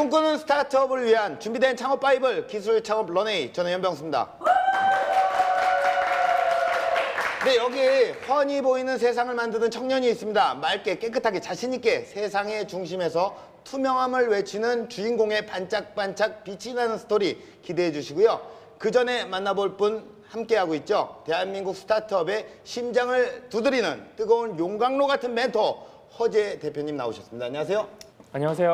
꿈꾸는 스타트업을 위한 준비된 창업 바이블 기술 창업 런웨이, 저는 연병수입니다. 네, 여기 훤히 보이는 세상을 만드는 청년이 있습니다. 맑게 깨끗하게 자신 있게 세상의 중심에서 투명함을 외치는 주인공의 반짝반짝 빛이 나는 스토리 기대해 주시고요. 그 전에 만나볼 분 함께하고 있죠. 대한민국 스타트업의 심장을 두드리는 뜨거운 용광로 같은 멘토 허재 대표님 나오셨습니다. 안녕하세요. 안녕하세요.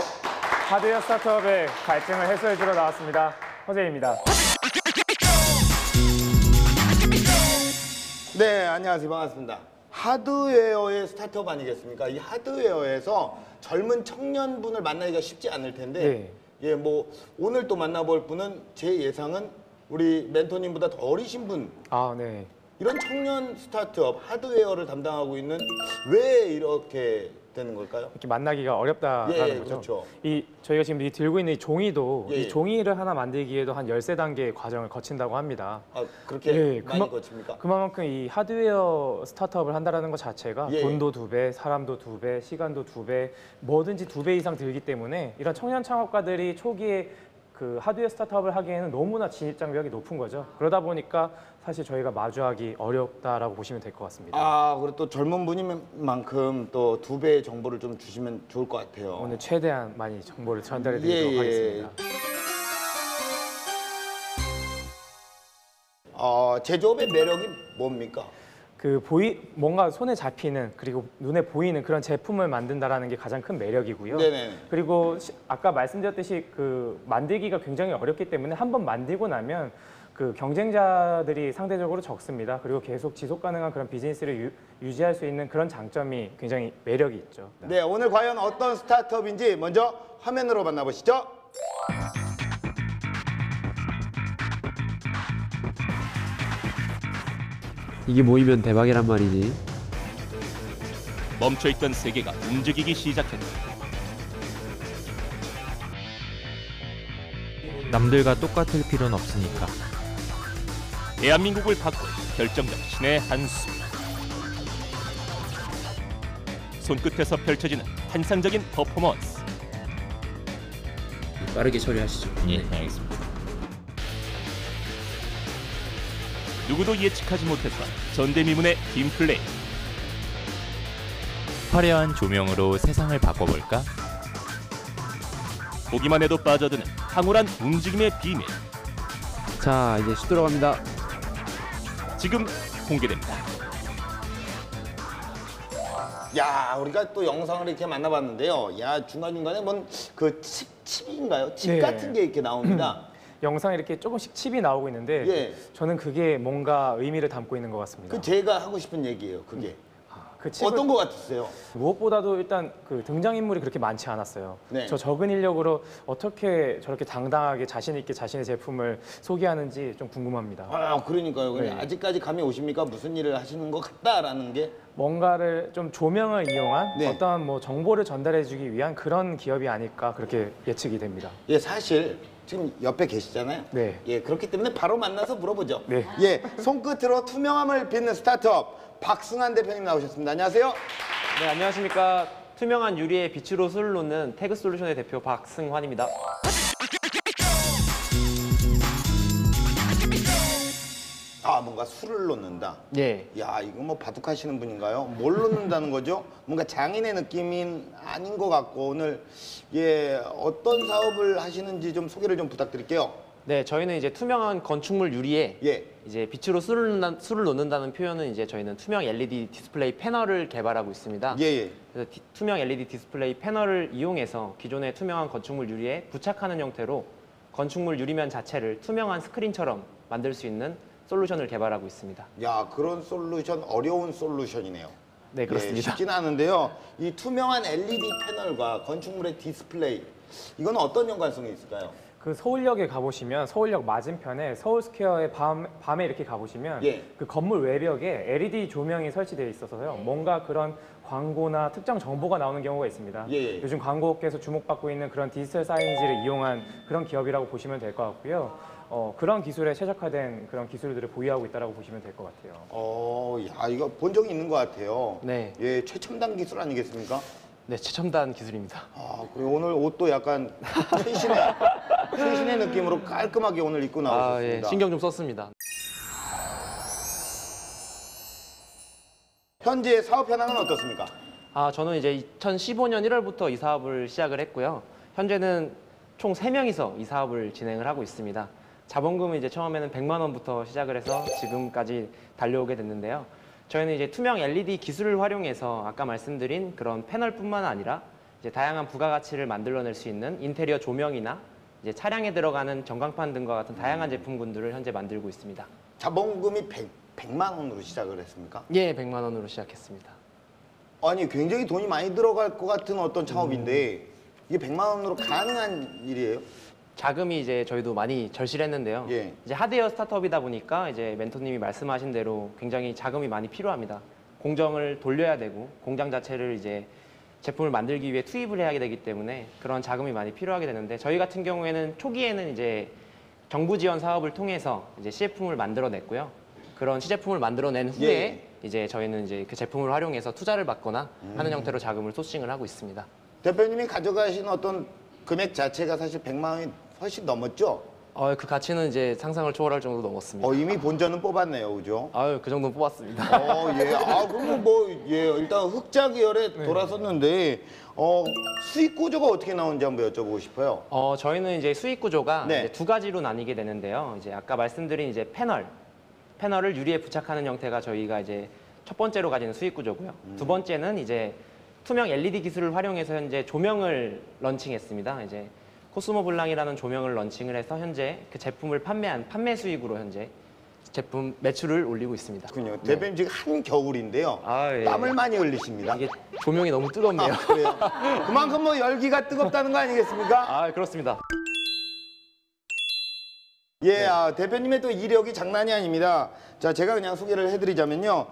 하드웨어 스타트업의 갈증을 해소해주러 나왔습니다. 허재입니다. 네, 안녕하세요. 반갑습니다. 하드웨어의 스타트업 아니겠습니까? 이 하드웨어에서 젊은 청년분을 만나기가 쉽지 않을 텐데, 예, 뭐 오늘 또 만나볼 분은 제 예상은 우리 멘토님보다 더 어리신 분. 네. 이런 청년 스타트업 하드웨어를 담당하고 있는 왜 이렇게 되는 걸까요? 이렇게 만나기가 어렵다라는 거죠. 그렇죠. 저희가 지금 이 들고 있는 이 종이도 예. 이 종이를 하나 만들기에도 한 13단계의 과정을 거친다고 합니다. 그렇게 많이 거칩니까? 그만큼 이 하드웨어 스타트업을 한다는 것 자체가 돈도 2배, 사람도 2배, 시간도 2배, 뭐든지 2배 이상 들기 때문에 이런 청년 창업가들이 초기에 그 하드웨어 스타트업을 하기에는 너무나 진입장벽이 높은 거죠. 그러다 보니까 사실 저희가 마주하기 어렵다라고 보시면 될 것 같습니다. 그리고 또 젊은 분인 만큼 또 2배의 정보를 좀 주시면 좋을 것 같아요. 오늘 최대한 많이 정보를 전달해 드리도록 하겠습니다. 제조업의 매력이 뭡니까? 뭔가 손에 잡히는 그리고 눈에 보이는 그런 제품을 만든다라는 게 가장 큰 매력이고요. 네네. 그리고 아까 말씀드렸듯이 만들기가 굉장히 어렵기 때문에 한번 만들고 나면 경쟁자들이 상대적으로 적습니다. 그리고 계속 지속 가능한 그런 비즈니스를 유지할 수 있는 그런 장점이 굉장히 매력이 있죠. 네, 오늘 과연 어떤 스타트업인지 먼저 화면으로 만나보시죠. 이게 모이면 대박이란 말이지. 멈춰있던 세계가 움직이기 시작했다. 남들과 똑같을 필요는 없으니까. 대한민국을 바꿀 결정적 신의 한수. 손끝에서 펼쳐지는 환상적인 퍼포먼스. 빠르게 처리하시죠. 예, 알겠습니다. 누구도 예측하지 못했던 전대미문의 팀플레이. 화려한 조명으로 세상을 바꿔볼까? 보기만 해도 빠져드는 황홀한 움직임의 비밀. 자, 이제 슛 들어갑니다. 지금 공개됩니다. 야, 우리가 또 영상을 이렇게 만나봤는데요. 야, 중간중간에 칩인가요? 칩 네. 같은 게 이렇게 나옵니다. 영상에 이렇게 조금씩 칩이 나오고 있는데 저는 그게 뭔가 의미를 담고 있는 것 같습니다. 제가 하고 싶은 얘기예요, 그게. 그 칩을 어떤 거 같으세요? 무엇보다도 일단 등장인물이 그렇게 많지 않았어요. 네. 저 적은 인력으로 어떻게 저렇게 당당하게 자신 있게 자신의 제품을 소개하는지 좀 궁금합니다. 그러니까요. 근데 네. 아직까지 감이 오십니까? 무슨 일을 하시는 것 같다라는 게? 뭔가를 좀 조명을 이용한 네. 어떠한 정보를 전달해주기 위한 그런 기업이 아닐까 그렇게 예측이 됩니다. 예, 사실 지금 옆에 계시잖아요. 네. 예, 그렇기 때문에 바로 만나서 물어보죠. 네. 예, 손끝으로 투명함을 빚는 스타트업 박승환 대표님 나오셨습니다. 안녕하세요. 네, 안녕하십니까. 투명한 유리에 빛으로 술을 놓는 태그솔루션의 대표 박승환입니다. 뭔가 술을 놓는다. 예. 야, 이거 뭐 바둑하시는 분인가요? 뭘 놓는다는 거죠? 뭔가 장인의 느낌은 아닌 것 같고 오늘 어떤 사업을 하시는지 좀 소개를 좀 부탁드릴게요. 네, 저희는 이제 투명한 건축물 유리에 이제 빛으로 술을 놓는다는 표현은 이제 저희는 투명 LED 디스플레이 패널을 개발하고 있습니다. 그래서 투명 LED 디스플레이 패널을 이용해서 기존의 투명한 건축물 유리에 부착하는 형태로 건축물 유리면 자체를 투명한 스크린처럼 만들 수 있는 솔루션을 개발하고 있습니다. 야, 그런 솔루션 어려운 솔루션이네요. 네, 그렇습니다. 쉽지는 않은데요. 이 투명한 LED 패널과 건축물의 디스플레이, 이건 어떤 연관성이 있을까요? 서울역에 가보시면 서울역 맞은편에 서울스퀘어의 밤에 이렇게 가보시면 그 건물 외벽에 LED 조명이 설치되어 있어서요. 뭔가 그런 광고나 특정 정보가 나오는 경우가 있습니다. 요즘 광고업계에서 주목받고 있는 그런 디지털 사이니지를 이용한 그런 기업이라고 보시면 될 것 같고요. 그런 기술에 최적화된 그런 기술들을 보유하고 있다고 보시면 될 것 같아요. 야, 이거 본 적이 있는 것 같아요. 네. 예, 최첨단 기술 아니겠습니까? 네, 최첨단 기술입니다. 그리고 오늘 옷도 약간 최신의 느낌으로 깔끔하게 오늘 입고 나오셨습니다. 예, 신경 좀 썼습니다. 현재 사업 현황은 어떻습니까? 저는 이제 2015년 1월부터 이 사업을 시작을 했고요. 현재는 총 3명이서 이 사업을 진행을 하고 있습니다. 자본금은 이제 처음에는 100만 원부터 시작을 해서 지금까지 달려오게 됐는데요. 저희는 이제 투명 LED 기술을 활용해서 아까 말씀드린 그런 패널뿐만 아니라 이제 다양한 부가가치를 만들어낼 수 있는 인테리어 조명이나 이제 차량에 들어가는 전광판 등과 같은 다양한 제품군들을 현재 만들고 있습니다. 자본금이 100만 원으로 시작을 했습니까? 예, 100만 원으로 시작했습니다. 아니 굉장히 돈이 많이 들어갈 것 같은 어떤 창업인데 이게 100만 원으로 가능한 일이에요? 자금이 이제 저희도 많이 절실했는데요. 예. 이제 하드웨어 스타트업이다 보니까 이제 멘토님이 말씀하신 대로 굉장히 자금이 많이 필요합니다. 공정을 돌려야 되고 공장 자체를 이제 제품을 만들기 위해 투입을 해야 되기 때문에 그런 자금이 많이 필요하게 되는데 저희 같은 경우에는 초기에는 이제 정부 지원 사업을 통해서 이제 시제품을 만들어냈고요. 그런 시제품을 만들어낸 후에 예. 이제 저희는 이제 그 제품을 활용해서 투자를 받거나 하는 형태로 자금을 소싱을 하고 있습니다. 대표님이 가져가신 어떤 금액 자체가 사실 100만 원이 훨씬 넘었죠? 그 가치는 이제 상상을 초월할 정도로 넘었습니다. 이미 본전은 뽑았네요, 그죠? 그 정도는 뽑았습니다. 예. 그러면 일단 흑자 계열에 돌아섰는데, 수익 구조가 어떻게 나오는지 한번 여쭤보고 싶어요. 저희는 이제 수익 구조가 네. 이제 두 가지로 나뉘게 되는데요. 이제 아까 말씀드린 이제 패널을 유리에 부착하는 형태가 저희가 이제 첫 번째로 가지는 수익 구조고요. 두 번째는 이제 투명 LED 기술을 활용해서 현재 조명을 런칭했습니다. 이제 코스모 블랑이라는 조명을 런칭을 해서 현재 그 제품을 판매한 판매 수익으로 현재 제품 매출을 올리고 있습니다. 그렇군요. 대표님 지금 한겨울인데요. 예. 땀을 많이 흘리십니다. 이게 조명이 너무 뜨겁네요. 그래요? 그만큼 열기가 뜨겁다는 거 아니겠습니까? 그렇습니다. 예, 대표님의 또 이력이 장난이 아닙니다. 자, 제가 그냥 소개를 해드리자면요.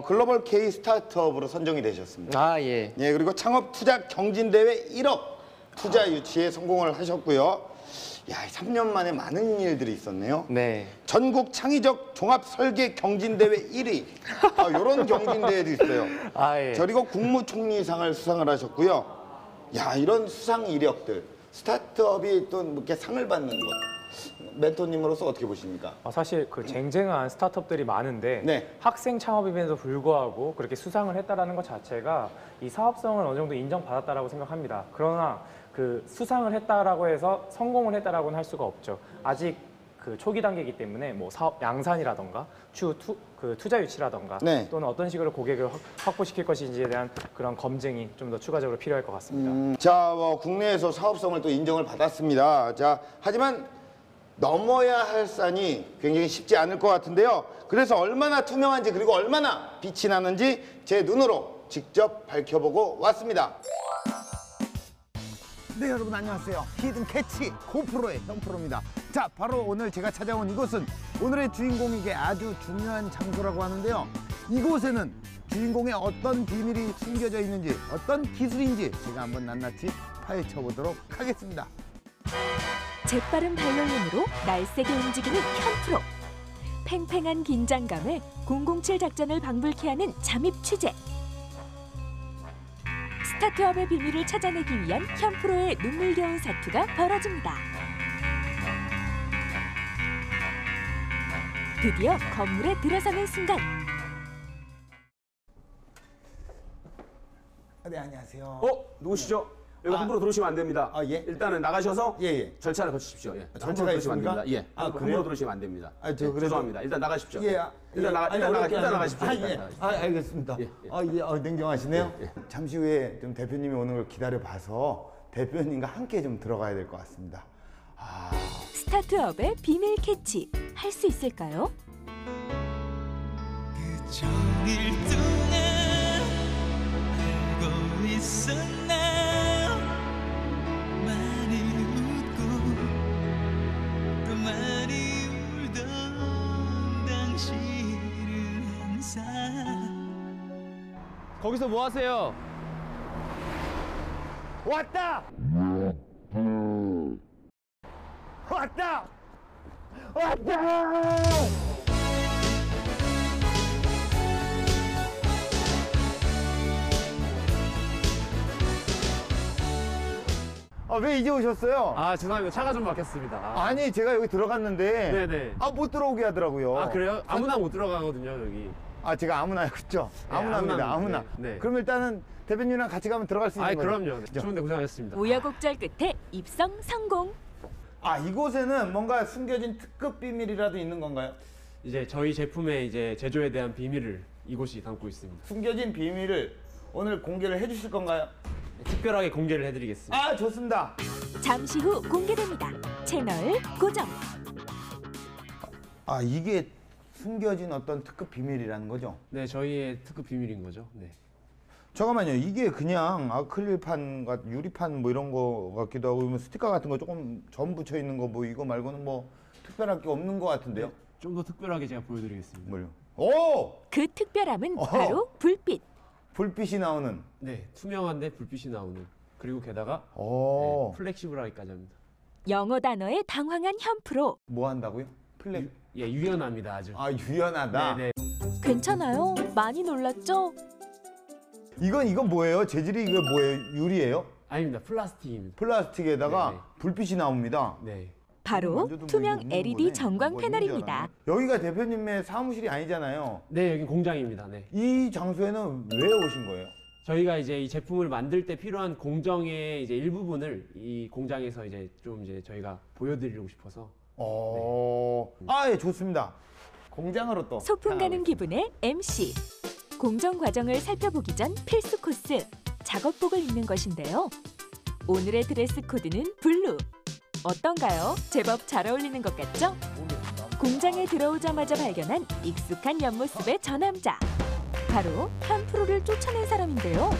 글로벌 K 스타트업으로 선정이 되셨습니다. 예. 예, 그리고 창업 투자 경진대회 1억 투자 유치에 성공을 하셨고요. 3년 만에 많은 일들이 있었네요. 네. 전국 창의적 종합 설계 경진대회 1위. 이런 경진대회도 있어요. 예. 그리고 국무총리상을 수상을 하셨고요. 이런 수상 이력들, 스타트업이 또 이렇게 상을 받는 것. 멘토님으로서 어떻게 보십니까? 사실 그 쟁쟁한 스타트업들이 많은데 네. 학생 창업임에도 불구하고 그렇게 수상을 했다라는 것 자체가 이 사업성을 어느 정도 인정받았다라고 생각합니다. 그러나 그 수상을 했다라고 해서 성공을 했다라고는 할 수가 없죠. 아직 그 초기 단계이기 때문에 뭐 사업 양산이라던가 투자 유치라던가 네. 또는 어떤 식으로 고객을 확보시킬 것인지에 대한 그런 검증이 좀 더 추가적으로 필요할 것 같습니다. 자, 국내에서 사업성을 또 인정을 받았습니다. 자, 하지만 넘어야 할 산이 굉장히 쉽지 않을 것 같은데요. 그래서 얼마나 투명한지 그리고 얼마나 빛이 나는지 제 눈으로 직접 밝혀보고 왔습니다. 네, 여러분 안녕하세요. 히든 캐치 고프로의 형프로입니다. 자, 바로 오늘 제가 찾아온 이곳은 오늘의 주인공에게 아주 중요한 장소라고 하는데요. 이곳에는 주인공의 어떤 비밀이 숨겨져 있는지 어떤 기술인지 제가 한번 낱낱이 파헤쳐보도록 하겠습니다. 재빠른 발령문으로 날쌔게 움직이는 현프로. 팽팽한 긴장감에 007 작전을 방불케 하는 잠입 취재. 스타트업의 비밀을 찾아내기 위한 현프로의 눈물겨운 사투가 벌어집니다. 드디어 건물에 들어서는 순간. 네, 안녕하세요. 누구시죠? 여기 함부로 들어오시면 안 됩니다. 예? 일단은 나가셔서 예. 절차를 거치십시오. 예. 절차가 함부로 들어오시면 있습니까? 안 됩니다. 예. 그래요? 함부로 들어오시면 안 됩니다. 그래도- 죄송합니다. 일단 나가십시오. 예. 일단 나가십시오. 예. 알겠습니다. 예. 냉정하시네요. 잠시 후에 좀 대표님이 오는 걸 기다려 봐서 대표님과 함께 좀 들어가야 될 것 같습니다. 스타트업의 비밀 캐치. 할 수 있을까요? 종일 동안 알고 있었나 많이 웃고 또 많이 울던 당신은 항상 거기서 뭐 하세요? 왔다! 왔다! 왔다! 아, 왜 이제 오셨어요? 아, 죄송합니다. 차가 좀 막혔습니다. 아니, 제가 여기 들어갔는데. 네네. 아, 못 들어오게 하더라고요. 아, 그래요? 아무나 못 들어가거든요, 여기. 아, 제가 아무나, 그쵸? 아무나입니다, 아무나. 네. 그럼 일단은 대표님이랑 같이 가면 들어갈 수 있는 아, 거죠? 그럼요. 그죠? 좋은데 고생하셨습니다. 우여곡절 끝에 입성 성공. 아, 이곳에는 뭔가 숨겨진 특급 비밀이라도 있는 건가요? 이제 저희 제품의 이제 제조에 대한 비밀을 이곳이 담고 있습니다. 숨겨진 비밀을 오늘 공개를 해주실 건가요? 특별하게 공개를 해드리겠습니다. 아, 좋습니다. 잠시 후 공개됩니다. 채널 고정. 아, 이게 숨겨진 어떤 특급 비밀이라는 거죠? 네, 저희의 특급 비밀인 거죠. 네. 잠깐만요. 이게 그냥 아크릴판, 유리판 뭐 이런 거 같기도 하고, 뭐 스티커 같은 거 조금 점 붙여 있는 거 뭐 이거 말고는 뭐 특별할 게 없는 것 같은데요? 좀 더 특별하게 제가 보여드리겠습니다. 뭘요? 오! 그 특별함은 바로 불빛. 불빛이 나오는. 네, 투명한데 불빛이 나오는. 그리고 게다가 오. 네, 플렉시블하기까지 합니다. 영어 단어에 당황한 현프로. 뭐 한다고요? 플렉. 예, 유연합니다, 아주. 아, 유연하다. 네, 괜찮아요? 많이 놀랐죠? 이건 뭐예요? 재질이 이거 뭐예요? 유리예요? 아닙니다, 플라스틱입니다. 플라스틱에다가 네네. 불빛이 나옵니다. 네. 바로 만져도 뭐 투명 이거 없는 LED 거네. 전광 뭐 패널입니다. 있는지 알았네. 여기가 대표님의 사무실이 아니잖아요. 네, 여기 공장입니다. 네. 이 장소에는 왜 오신 거예요? 저희가 이제 이 제품을 만들 때 필요한 공정의 이제 일부분을 이 공장에서 이제 좀 이제 저희가 보여드리고 싶어서. 아, 예, 좋습니다. 공장으로 또. 소풍 가는 기분의 MC. 공정 과정을 살펴보기 전 필수 코스, 작업복을 입는 것인데요. 오늘의 드레스 코드는 블루. 어떤가요? 제법 잘 어울리는 것 같죠? 공장에 들어오자마자 발견한 익숙한 옆모습의 저 남자. 바로 현프로를 쫓아낸 사람인데요.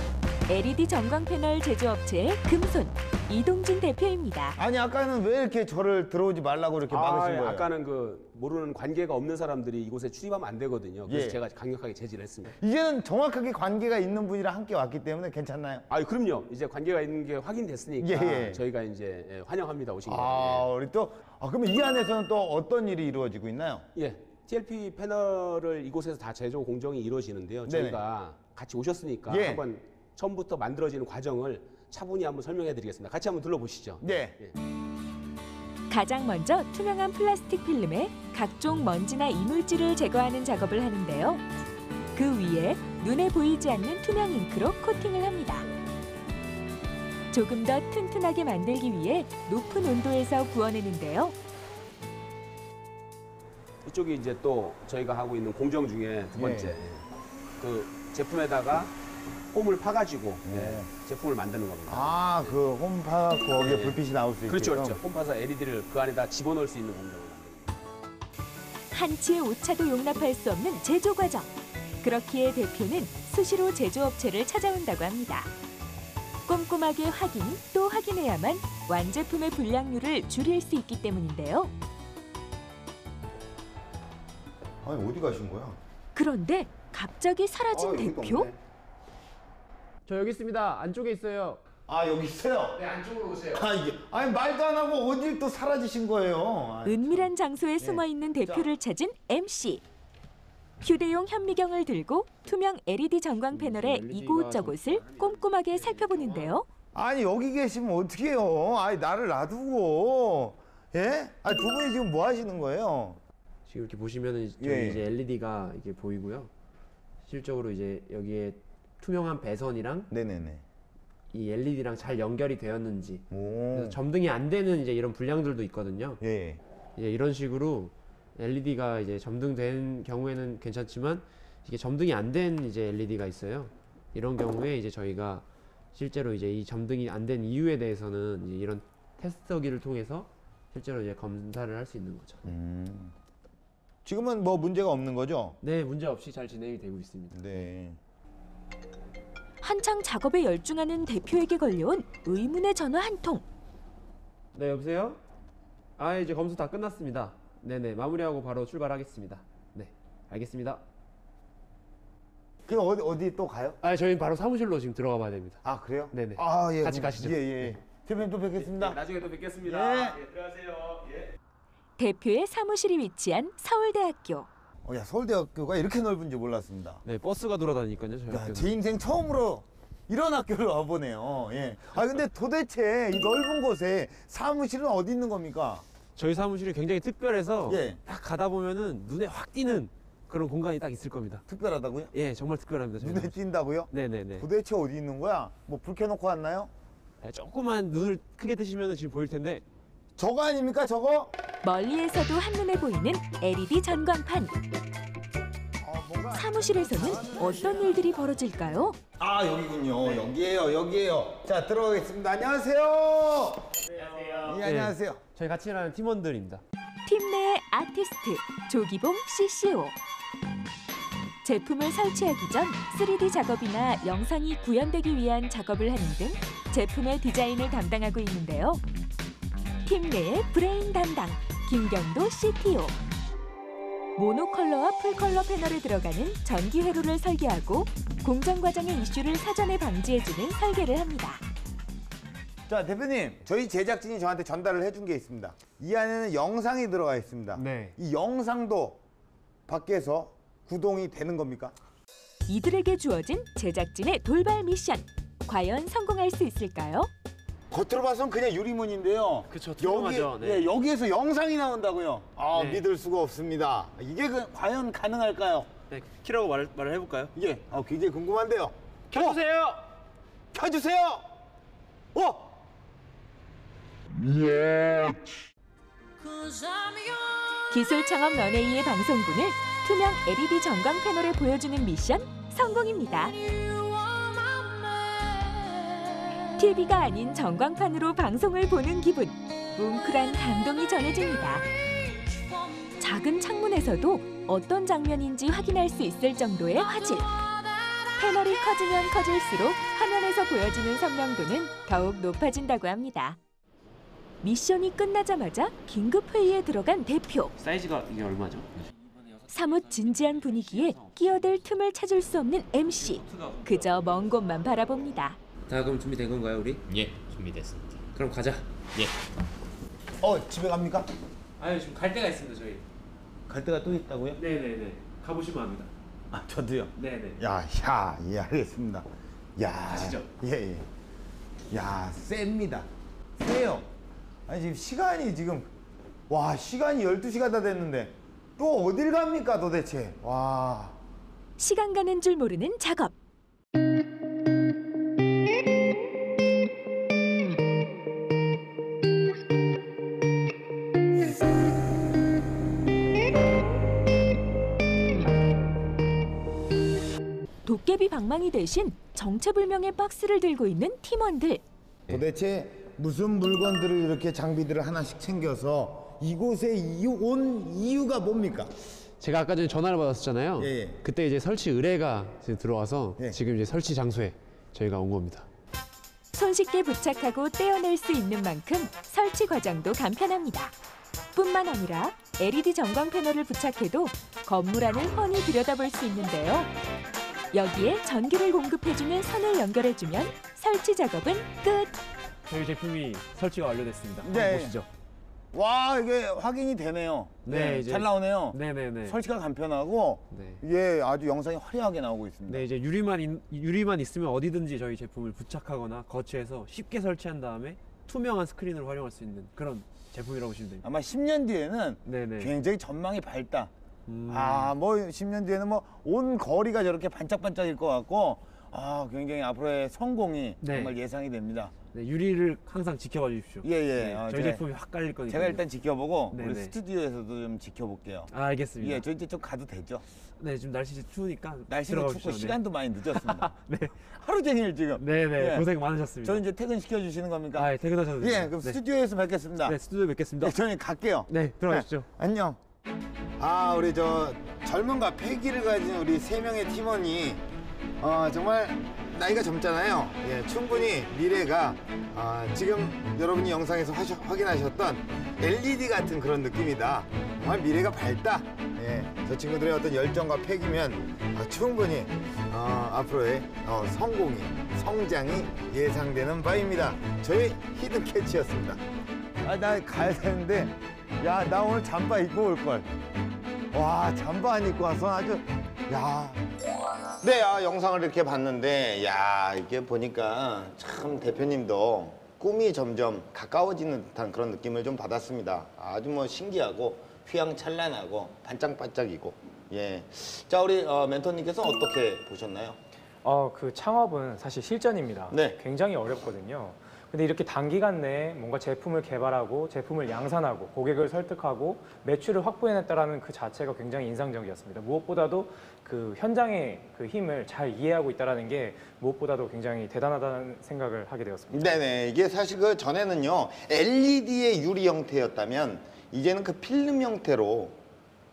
LED 전광 패널 제조업체의 금손 이동진 대표입니다. 아니, 아까는 왜 이렇게 저를 들어오지 말라고 이렇게 막으신 거예요? 아까는 그 모르는 관계가 없는 사람들이 이곳에 출입하면 안 되거든요. 그래서 예. 제가 강력하게 제지를 했습니다. 이제는 정확하게 관계가 있는 분이랑 함께 왔기 때문에 괜찮나요? 아, 그럼요. 이제 관계가 있는 게 확인됐으니까 예, 예. 저희가 이제 환영합니다, 오신 거. 아, 우리 또, 그러면 이 안에서는 또 어떤 일이 이루어지고 있나요? 예. TLP 패널을 이곳에서 다 제조 공정이 이루어지는데요. 저희가 같이 오셨으니까 예. 한번 처음부터 만들어지는 과정을 차분히 한번 설명해 드리겠습니다. 같이 한번 둘러보시죠. 네. 예. 가장 먼저 투명한 플라스틱 필름에 각종 먼지나 이물질을 제거하는 작업을 하는데요. 그 위에 눈에 보이지 않는 투명 잉크로 코팅을 합니다. 조금 더 튼튼하게 만들기 위해 높은 온도에서 구워내는데요. 이쪽이 이제 또 저희가 하고 있는 공정 중에 두 번째 예. 그 제품에다가 홈을 파가지고 제품을 만드는 겁니다. 아, 그 홈파 거기에 불빛이 나올 수 있게. 그렇죠, 그렇죠. 홈 파서 LED를 그 안에다 집어넣을 수 있는 공정을 만듭니다. 한치의 오차도 용납할 수 없는 제조 과정. 그렇기에 대표는 수시로 제조업체를 찾아온다고 합니다. 꼼꼼하게 확인 또 확인해야만 완제품의 불량률을 줄일 수 있기 때문인데요. 아니, 어디 가신 거야? 그런데 갑자기 사라진 여기가 대표? 없네. 저 여기 있습니다. 안쪽에 있어요. 아, 여기 있어요? 네, 안쪽으로 오세요. 아니, 말도 안 하고 어딜 또 사라지신 거예요? 아, 은밀한 장소에 숨어있는 대표를 찾은 MC. 휴대용 현미경을 들고 투명 LED 전광 패널의 이곳저곳을 꼼꼼하게 살펴보는데요. 아니, 여기 계시면 어떡해요? 아니, 나를 놔두고. 예? 아니, 두 분이 지금 뭐 하시는 거예요? 지금 이렇게 보시면은 저희 예. 이제 LED가 이게 보이고요. 실적으로 이제 여기에 투명한 배선이랑 네네네. 이 LED랑 잘 연결이 되었는지, 오. 그래서 점등이 안 되는 이제 이런 불량들도 있거든요. 예. 이제 이런 식으로 LED가 이제 점등된 경우에는 괜찮지만 이게 점등이 안 된 이제 LED가 있어요. 이런 경우에 이제 저희가 실제로 이제 이 점등이 안 된 이유에 대해서는 이제 이런 테스터기를 통해서 실제로 이제 검사를 할 수 있는 거죠. 지금은 뭐 문제가 없는 거죠? 네, 문제 없이 잘 진행이 되고 있습니다. 네. 한창 작업에 열중하는 대표에게 걸려온 의문의 전화 한 통. 네, 여보세요? 아, 이제 검수 다 끝났습니다. 네네, 마무리하고 바로 출발하겠습니다. 네, 알겠습니다. 그 어디 또 가요? 아, 저희는 바로 사무실로 지금 들어가 봐야 됩니다. 아, 그래요? 네네. 아, 예. 같이 가시죠. 예, 예. 대표님 또 뵙겠습니다. 나중에 또 뵙겠습니다. 예. 들어가세요. 예. 대표의 사무실이 위치한 서울대학교. 야, 서울대학교가 이렇게 넓은지 몰랐습니다. 네, 버스가 돌아다니니까요, 저희 야, 학교는. 제 인생 처음으로 이런 학교를 와보네요. 예. 아 근데 도대체 이 넓은 곳에 사무실은 어디 있는 겁니까? 저희 사무실이 굉장히 특별해서 예. 딱 가다 보면은 눈에 확 띄는 그런 공간이 딱 있을 겁니다. 특별하다고요? 예, 정말 특별합니다. 저희 눈에 사무실. 띈다고요? 네네네. 도대체 어디 있는 거야? 뭐 불 켜놓고 왔나요? 네, 조금만 눈을 크게 뜨시면 지금 보일 텐데 저거 아닙니까 저거? 멀리에서도 한눈에 보이는 LED 전광판. 사무실에서는 어떤 일들이 벌어질까요? 아 여기군요. 여기에요. 자 들어가겠습니다. 안녕하세요. 안녕하세요. 예, 안녕하세요. 저희 같이 일하는 팀원들입니다. 팀 내의 아티스트 조기봉 CCO. 제품을 설치하기 전 3D 작업이나 영상이 구현되기 위한 작업을 하는 등 제품의 디자인을 담당하고 있는데요. 팀 내의 브레인 담당 김경도 CTO. 모노컬러와 풀컬러 패널에 들어가는 전기 회로를 설계하고 공정 과정의 이슈를 사전에 방지해주는 설계를 합니다. 자 대표님, 저희 제작진이 저한테 전달을 해준 게 있습니다. 이 안에는 영상이 들어가 있습니다. 네. 이 영상도 밖에서 구동이 되는 겁니까? 이들에게 주어진 제작진의 돌발 미션. 과연 성공할 수 있을까요? 겉으로 봐선 그냥 유리문인데요. 그쵸, 투명하죠. 네. 예, 여기에서 영상이 나온다고요? 아, 네. 믿을 수가 없습니다. 이게 과연 가능할까요? 네, 키라고 말을 해볼까요? 예, 굉장히 궁금한데요. 켜주세요! 켜주세요! 기술 창업 런웨이의 방송분을 투명 LED 전광 패널에 보여주는 미션 성공입니다. TV가 아닌 전광판으로 방송을 보는 기분, 뭉클한 감동이 전해집니다. 작은 창문에서도 어떤 장면인지 확인할 수 있을 정도의 화질. 패널이 커지면 커질수록 화면에서 보여지는 선명도는 더욱 높아진다고 합니다. 미션이 끝나자마자 긴급 회의에 들어간 대표. 사이즈가 이게 얼마죠? 사뭇 진지한 분위기에 끼어들 틈을 찾을 수 없는 MC. 그저 먼 곳만 바라봅니다. 다 그럼 준비된 건가요, 우리? 예, 준비됐습니다. 그럼 가자. 예. 집에 갑니까? 아유, 지금 갈 데가 있습니다, 저희. 갈 데가 또 있다고요? 네네네. 가보시면 합니다. 아, 저도요? 네네. 예, 알겠습니다. 가시죠. 예. 야, 셉니다. 세요. 아니, 지금 시간이 시간이 12시가 다 됐는데 또 어딜 갑니까 도대체? 와. 시간 가는 줄 모르는 작업. 도깨비 방망이 대신 정체불명의 박스를 들고 있는 팀원들. 도대체 무슨 물건들을 이렇게 장비들을 하나씩 챙겨서 이곳에 온 이유가 뭡니까? 제가 아까 전에 전화를 받았었잖아요. 예. 그때 이제 설치 의뢰가 이제 들어와서 예. 지금 이제 설치 장소에 저희가 온 겁니다. 손쉽게 부착하고 떼어낼 수 있는 만큼 설치 과정도 간편합니다. 뿐만 아니라 LED 전광 패널을 부착해도 건물 안을 훤히 들여다볼 수 있는데요. 여기에 전기를 공급해주는 선을 연결해주면 설치 작업은 끝! 저희 제품이 설치가 완료됐습니다. 네. 한번 보시죠. 와, 이게 확인이 되네요. 네, 이제 잘 나오네요. 네네네. 설치가 간편하고 네. 이게 아주 영상이 화려하게 나오고 있습니다. 네, 이제 유리만 있으면 어디든지 저희 제품을 부착하거나 거치해서 쉽게 설치한 다음에 투명한 스크린을 활용할 수 있는 그런 제품이라고 보시면 됩니다. 아마 10년 뒤에는 네네. 굉장히 전망이 밝다. 10년 뒤에는 온 거리가 저렇게 반짝반짝일 것 같고, 굉장히 앞으로의 성공이 네. 정말 예상이 됩니다. 네, 유리를 항상 지켜봐 주십시오. 예. 네, 저희 제품이 확 깔릴 거니까. 제가 일단 지켜보고 네네. 우리 스튜디오에서도 좀 지켜볼게요. 알겠습니다. 예, 저 이제 좀 가도 되죠? 네, 지금 날씨 추우니까 날씨도 들어가 춥고 주십시오. 시간도 많이 늦었습니다. 네. 하루 종일 지금. 네네. 예. 고생 많으셨습니다. 저는 이제 퇴근 시켜주시는 겁니까? 예, 퇴근하셔도 됩니다. 예, 그럼 네. 스튜디오에서 뵙겠습니다. 네, 스튜디오 뵙겠습니다. 네, 저는 갈게요. 네, 들어가십시오. 안녕. 우리 젊음과 패기를 가진 우리 3명의 팀원이 정말 나이가 젊잖아요. 예, 충분히 미래가 지금 여러분이 영상에서 확인하셨던 LED 같은 그런 느낌이다. 정말 미래가 밝다. 예, 저 친구들의 어떤 열정과 패기면 충분히 앞으로의 성장이 예상되는 바입니다. 저희 히든 캐치였습니다. 나 가야 되는데, 나 오늘 잠바 입고 올 걸. 와, 잠바 안 입고 와서 아주, 네, 영상을 이렇게 봤는데 야, 이게 보니까 참 대표님도 꿈이 점점 가까워지는 듯한 그런 느낌을 좀 받았습니다. 아주 뭐 신기하고 휘황찬란하고 반짝반짝이고. 예. 자, 우리 멘토님께서 어떻게 보셨나요? 그 창업은 사실 실전입니다. 네. 굉장히 어렵거든요. 근데 이렇게 단기간 내에 뭔가 제품을 개발하고 제품을 양산하고 고객을 설득하고 매출을 확보해냈다라는 그 자체가 굉장히 인상적이었습니다. 무엇보다도 그 현장의 그 힘을 잘 이해하고 있다는 게 무엇보다도 굉장히 대단하다는 생각을 하게 되었습니다. 네네. 이게 사실 그 전에는요, LED의 유리 형태였다면 이제는 그 필름 형태로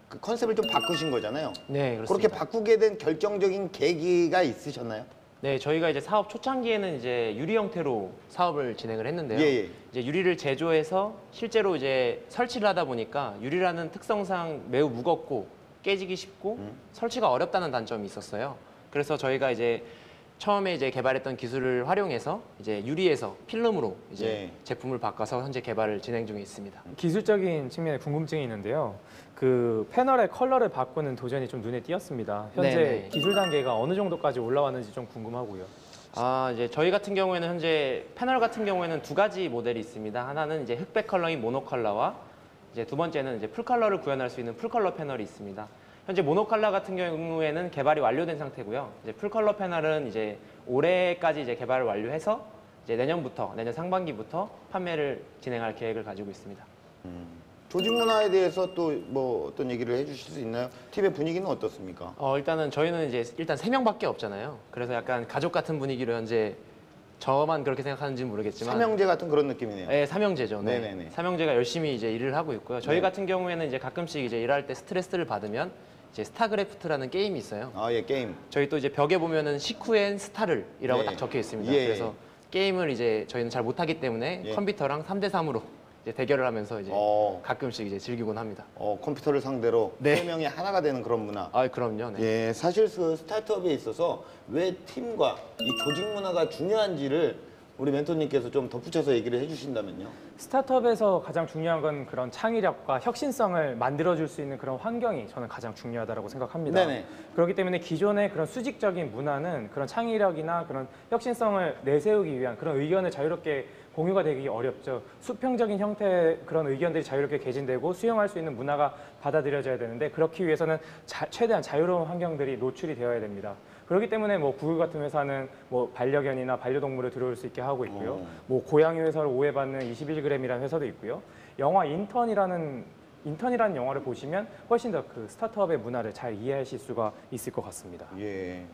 그 컨셉을 좀 바꾸신 거잖아요. 네, 그렇습니다. 그렇게 바꾸게 된 결정적인 계기가 있으셨나요? 네, 저희가 이제 사업 초창기에는 이제 유리 형태로 사업을 진행을 했는데요. 예. 이제 유리를 제조해서 실제로 이제 설치를 하다 보니까 유리라는 특성상 매우 무겁고 깨지기 쉽고 설치가 어렵다는 단점이 있었어요. 그래서 저희가 이제 처음에 이제 개발했던 기술을 활용해서 이제 유리에서 필름으로 이제 제품을 바꿔서 현재 개발을 진행 중에 있습니다. 기술적인 측면에 궁금증이 있는데요. 그 패널의 컬러를 바꾸는 도전이 좀 눈에 띄었습니다. 현재 네네. 기술 단계가 어느 정도까지 올라왔는지 좀 궁금하고요. 이제 저희 같은 경우에는 현재 패널 같은 경우에는 두 가지 모델이 있습니다. 하나는 이제 흑백 컬러인 모노 컬러와 이제 두 번째는 이제 풀 컬러를 구현할 수 있는 풀 컬러 패널이 있습니다. 현재 모노 컬러 같은 경우에는 개발이 완료된 상태고요. 이제 풀 컬러 패널은 이제 올해까지 이제 개발을 완료해서 이제 내년 상반기부터 판매를 진행할 계획을 가지고 있습니다. 조직 문화에 대해서 또 뭐 어떤 얘기를 해주실 수 있나요? 팀의 분위기는 어떻습니까? 일단은 저희는 이제 일단 3명밖에 없잖아요. 그래서 약간 가족 같은 분위기로 현재 저만 그렇게 생각하는지는 모르겠지만 삼형제 같은 그런 느낌이네요. 네, 삼형제죠. 네. 네네네. 삼형제가 열심히 이제 일을 하고 있고요. 저희 네. 같은 경우에는 이제 가끔씩 이제 일할 때 스트레스를 받으면 이제 스타크래프트라는 게임이 있어요. 예, 게임. 저희 또 이제 벽에 보면은 시쿠엔 스타를이라고 네. 딱 적혀 있습니다. 예. 그래서 게임을 이제 저희는 잘 못하기 때문에 예. 컴퓨터랑 3대3으로 이제 대결을 하면서 이제 가끔씩 이제 즐기곤 합니다. 컴퓨터를 상대로 네. 세 명이 하나가 되는 그런 문화. 그럼요. 네. 예, 사실 그 스타트업에 있어서 왜 팀과 이 조직 문화가 중요한지를 우리 멘토님께서 좀 덧붙여서 얘기를 해주신다면요. 스타트업에서 가장 중요한 건 그런 창의력과 혁신성을 만들어줄 수 있는 그런 환경이 저는 가장 중요하다고 생각합니다. 네네. 그렇기 때문에 기존의 그런 수직적인 문화는 그런 창의력이나 그런 혁신성을 내세우기 위한 그런 의견을 자유롭게 공유가 되기 어렵죠. 수평적인 형태의 그런 의견들이 자유롭게 개진되고 수용할 수 있는 문화가 받아들여져야 되는데 그렇기 위해서는 최대한 자유로운 환경들이 노출이 되어야 됩니다. 그렇기 때문에 뭐 구글 같은 회사는 뭐 반려견이나 반려동물을 들어올 수 있게 하고 있고요. 뭐 고양이 회사를 오해받는 21g이라는 회사도 있고요. 영화 인턴이라는 영화를 보시면 훨씬 더 그 스타트업의 문화를 잘 이해하실 수가 있을 것 같습니다. 예.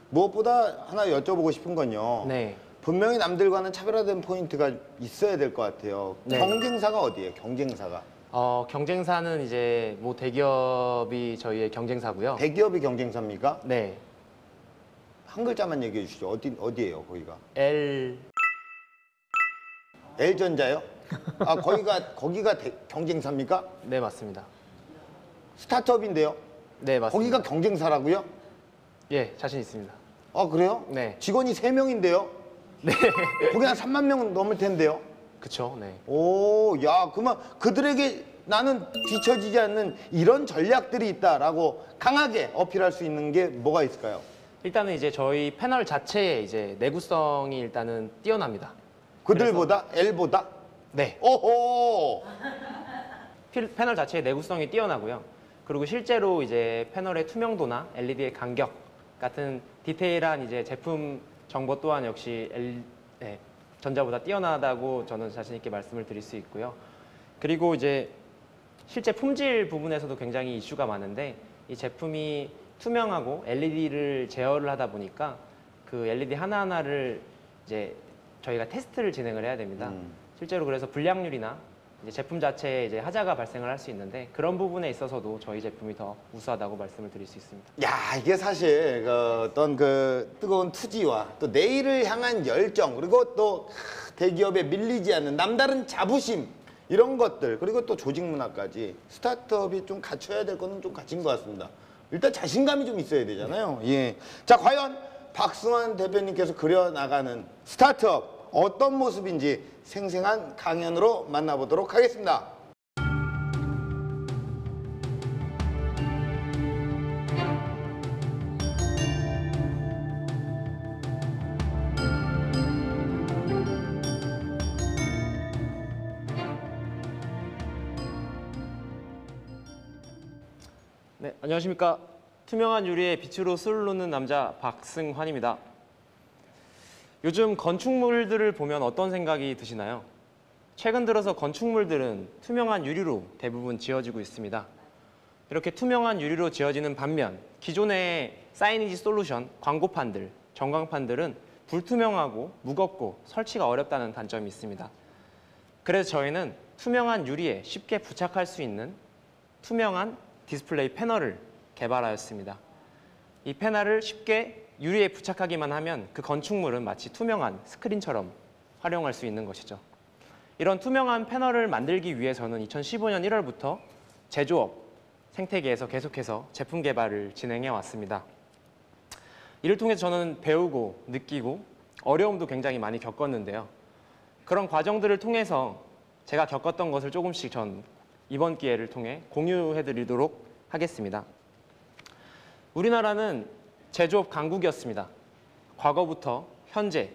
무엇보다 하나 여쭤보고 싶은 건요. 네. 분명히 남들과는 차별화된 포인트가 있어야 될 것 같아요. 네. 경쟁사가 어디예요? 경쟁사가. 경쟁사는 이제 뭐 대기업이 저희의 경쟁사고요. 대기업이 경쟁사입니까? 네. 한 글자만 얘기해 주시죠. 어디예요, 거기가? L전자요? 거기가 경쟁사입니까? 네, 맞습니다. 스타트업인데요? 네, 맞습니다. 거기가 경쟁사라고요? 예, 자신 있습니다. 그래요? 네. 직원이 3명인데요? 네. 거기 한 3만 명 넘을 텐데요? 그쵸, 네. 그러면 그들에게 나는 뒤처지지 않는 이런 전략들이 있다라고 강하게 어필할 수 있는 게 뭐가 있을까요? 일단은 이제 저희 패널 자체의 이제 내구성이 일단은 뛰어납니다. 그들보다? L보다? 네. 오호! 패널 자체의 내구성이 뛰어나고요. 그리고 실제로 이제 패널의 투명도나 LED의 간격 같은 디테일한 이제 제품 정보 또한 역시 전자보다 뛰어나다고 저는 자신 있게 말씀을 드릴 수 있고요. 그리고 이제 실제 품질 부분에서도 굉장히 이슈가 많은데 이 제품이 투명하고 LED를 제어를 하다 보니까 그 LED 하나하나를 이제 저희가 테스트를 진행을 해야 됩니다. 실제로 그래서 불량률이나 이제 제품 자체에 이제 하자가 발생을 할 수 있는데 그런 부분에 있어서도 저희 제품이 더 우수하다고 말씀을 드릴 수 있습니다. 야, 이게 사실 어떤 그 뜨거운 투지와 또 내일을 향한 열정 그리고 또 대기업에 밀리지 않는 남다른 자부심 이런 것들 그리고 또 조직 문화까지 스타트업이 좀 갖춰야 될 거는 좀 갖춘 것 같습니다. 일단 자신감이 좀 있어야 되잖아요. 예. 자, 과연 박승환 대표님께서 그려나가는 스타트업 어떤 모습인지 생생한 강연으로 만나보도록 하겠습니다. 네, 안녕하십니까. 투명한 유리에 빛으로 술을 놓는 남자 박승환입니다. 요즘 건축물들을 보면 어떤 생각이 드시나요? 최근 들어서 건축물들은 투명한 유리로 대부분 지어지고 있습니다. 이렇게 투명한 유리로 지어지는 반면 기존의 사이니지 솔루션, 광고판들, 전광판들은 불투명하고 무겁고 설치가 어렵다는 단점이 있습니다. 그래서 저희는 투명한 유리에 쉽게 부착할 수 있는 투명한 디스플레이 패널을 개발하였습니다. 이 패널을 쉽게 유리에 부착하기만 하면 그 건축물은 마치 투명한 스크린처럼 활용할 수 있는 것이죠. 이런 투명한 패널을 만들기 위해서는 2015년 1월부터 제조업 생태계에서 계속해서 제품 개발을 진행해 왔습니다. 이를 통해 저는 배우고 느끼고 어려움도 굉장히 많이 겪었는데요. 그런 과정들을 통해서 제가 겪었던 것을 조금씩 전 이번 기회를 통해 공유해 드리도록 하겠습니다. 우리나라는 제조업 강국이었습니다. 과거부터 현재,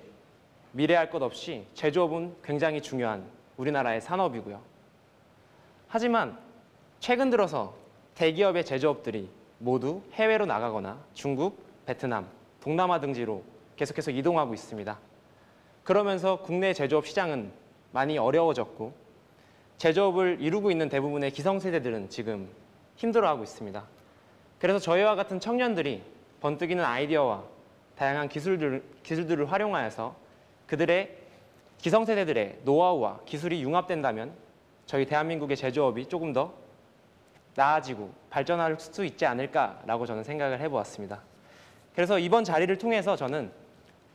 미래할 것 없이 제조업은 굉장히 중요한 우리나라의 산업이고요. 하지만 최근 들어서 대기업의 제조업들이 모두 해외로 나가거나 중국, 베트남, 동남아 등지로 계속해서 이동하고 있습니다. 그러면서 국내 제조업 시장은 많이 어려워졌고 제조업을 이루고 있는 대부분의 기성세대들은 지금 힘들어하고 있습니다. 그래서 저희와 같은 청년들이 번뜩이는 아이디어와 다양한 기술들을 활용하여서 그들의 기성세대들의 노하우와 기술이 융합된다면 저희 대한민국의 제조업이 조금 더 나아지고 발전할 수 있지 않을까라고 저는 생각을 해보았습니다. 그래서 이번 자리를 통해서 저는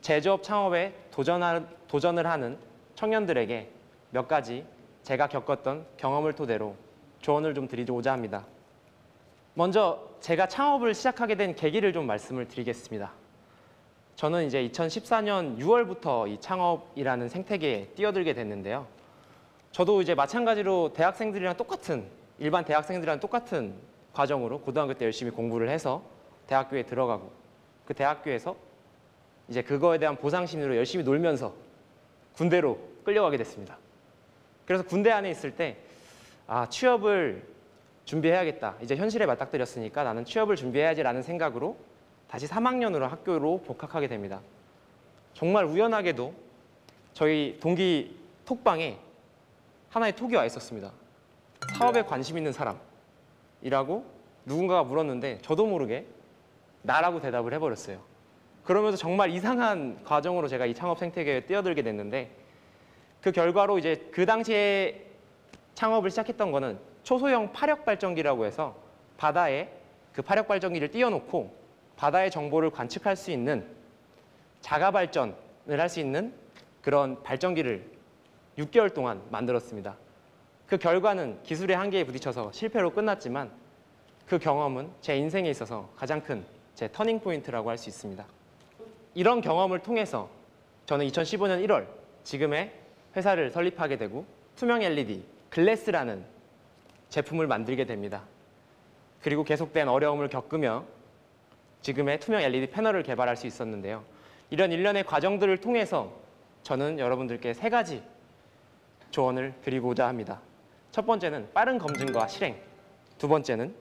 제조업 창업에 도전을 하는 청년들에게 몇 가지 제가 겪었던 경험을 토대로 조언을 좀 드리고자 합니다. 먼저 제가 창업을 시작하게 된 계기를 좀 말씀을 드리겠습니다. 저는 이제 2014년 6월부터 이 창업이라는 생태계에 뛰어들게 됐는데요. 저도 이제 마찬가지로 대학생들이랑 똑같은 일반 대학생들이랑 똑같은 과정으로 고등학교 때 열심히 공부를 해서 대학교에 들어가고 그 대학교에서 이제 그거에 대한 보상심리로 열심히 놀면서 군대로 끌려가게 됐습니다. 그래서 군대 안에 있을 때 취업을 준비해야겠다. 이제 현실에 맞닥뜨렸으니까 나는 취업을 준비해야지라는 생각으로 다시 3학년으로 학교로 복학하게 됩니다. 정말 우연하게도 저희 동기 톡방에 하나의 톡이 와 있었습니다. 사업에 관심 있는 사람이라고 누군가가 물었는데 저도 모르게 나라고 대답을 해버렸어요. 그러면서 정말 이상한 과정으로 제가 이 창업 생태계에 뛰어들게 됐는데 그 결과로 이제 그 당시에 창업을 시작했던 거는 초소형 파력 발전기라고 해서 바다에 그 파력 발전기를 띄워놓고 바다의 정보를 관측할 수 있는 자가 발전을 할 수 있는 그런 발전기를 6개월 동안 만들었습니다. 그 결과는 기술의 한계에 부딪혀서 실패로 끝났지만 그 경험은 제 인생에 있어서 가장 큰 제 터닝 포인트라고 할 수 있습니다. 이런 경험을 통해서 저는 2015년 1월 지금의 회사를 설립하게 되고 투명 LED 글래스라는 제품을 만들게 됩니다. 그리고 계속된 어려움을 겪으며 지금의 투명 LED 패널을 개발할 수 있었는데요. 이런 일련의 과정들을 통해서 저는 여러분들께 3가지 조언을 드리고자 합니다. 첫 번째는 빠른 검증과 실행, 두 번째는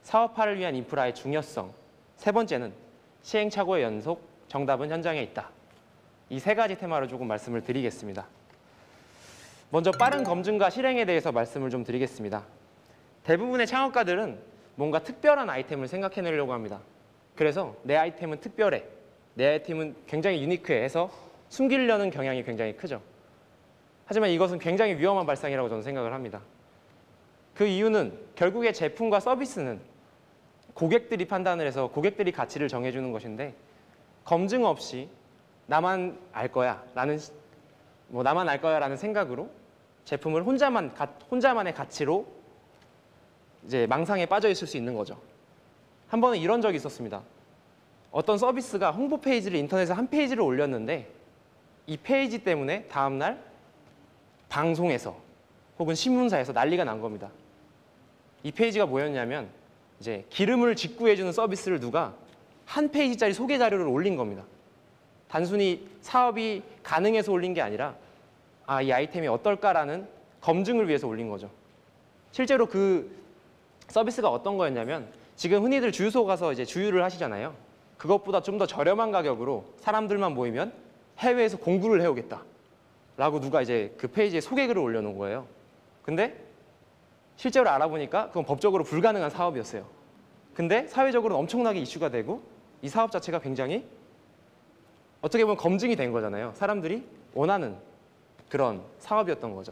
사업화를 위한 인프라의 중요성, 세 번째는 시행착오의 연속, 정답은 현장에 있다. 이 3가지 테마로 조금 말씀을 드리겠습니다. 먼저 빠른 검증과 실행에 대해서 말씀을 좀 드리겠습니다. 대부분의 창업가들은 뭔가 특별한 아이템을 생각해내려고 합니다. 그래서 내 아이템은 특별해, 내 아이템은 굉장히 유니크해 해서 숨기려는 경향이 굉장히 크죠. 하지만 이것은 굉장히 위험한 발상이라고 저는 생각을 합니다. 그 이유는 결국에 제품과 서비스는 고객들이 판단을 해서 고객들이 가치를 정해주는 것인데 검증 없이 나만 알 거야 라는 생각으로 제품을 혼자만의 가치로 이제 망상에 빠져 있을 수 있는 거죠. 한 번은 이런 적이 있었습니다. 어떤 서비스가 홍보 페이지를 인터넷에 한 페이지를 올렸는데 이 페이지 때문에 다음날 방송에서 혹은 신문사에서 난리가 난 겁니다. 이 페이지가 뭐였냐면 이제 기름을 직구해주는 서비스를 누가 한 페이지짜리 소개 자료를 올린 겁니다. 단순히 사업이 가능해서 올린 게 아니라 이 아이템이 어떨까라는 검증을 위해서 올린 거죠. 실제로 그 서비스가 어떤 거였냐면 지금 흔히들 주유소 가서 이제 주유를 하시잖아요. 그것보다 좀 더 저렴한 가격으로 사람들만 모이면 해외에서 공구를 해오겠다 라고 누가 이제 그 페이지에 소개글을 올려놓은 거예요. 근데 실제로 알아보니까 그건 법적으로 불가능한 사업이었어요. 근데 사회적으로는 엄청나게 이슈가 되고 이 사업 자체가 굉장히 어떻게 보면 검증이 된 거잖아요. 사람들이 원하는 그런 사업이었던 거죠.